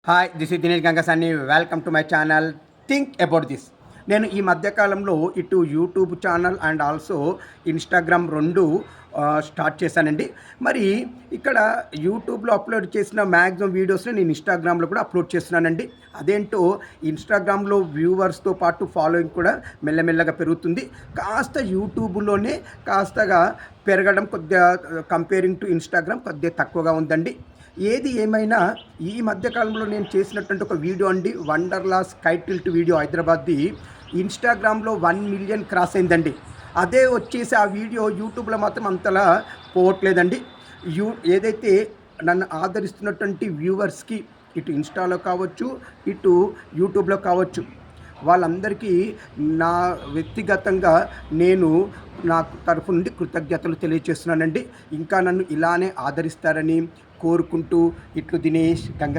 Hi this is Dinesh Gangasani. Welcome to my channel think about this. నేను ఈ మధ్యకాలంలో ఇటు YouTube channel and also Instagram రెండు స్టార్ట్ చేశానండి. మరి ఇక్కడ యూట్యూబ్లో అప్లోడ్ చేసిన మ్యాక్సిమం వీడియోస్ని నేను ఇన్స్టాగ్రామ్లో కూడా అప్లోడ్ చేస్తున్నానండి. అదేంటో ఇన్స్టాగ్రామ్లో వ్యూవర్స్తో పాటు ఫాలోయింగ్ కూడా మెల్లమెల్లగా పెరుగుతుంది. కాస్త యూట్యూబ్లోనే కాస్తగా పెరగడం కొద్దిగా కంపేరింగ్ టు ఇన్స్టాగ్రామ్ కొద్దిగా తక్కువగా ఉందండి. ఏది ఏమైనా ఈ మధ్యకాలంలో నేను చేసినటువంటి ఒక వీడియో అండి, వండర్లా స్కై టిల్ట్ వీడియో హైదరాబాద్ది ఇన్స్టాగ్రామ్లో 1,000,000 క్రాస్ అయిందండి. అదే వచ్చేసి ఆ వీడియో యూట్యూబ్లో మాత్రం అంతలా పోవట్లేదండి. ఏదైతే నన్ను ఆదరిస్తున్నటువంటి వ్యూవర్స్కి ఇటు ఇన్స్టాలో కావచ్చు, ఇటు యూట్యూబ్లో కావచ్చు, వాళ్ళందరికీ నా వ్యక్తిగతంగా నేను నాకు తరఫు నుండి కృతజ్ఞతలు తెలియజేస్తున్నానండి. ఇంకా నన్ను ఇలానే ఆదరిస్తారని కోరుకుంటూ ఇట్లు దినేష్ గంగ.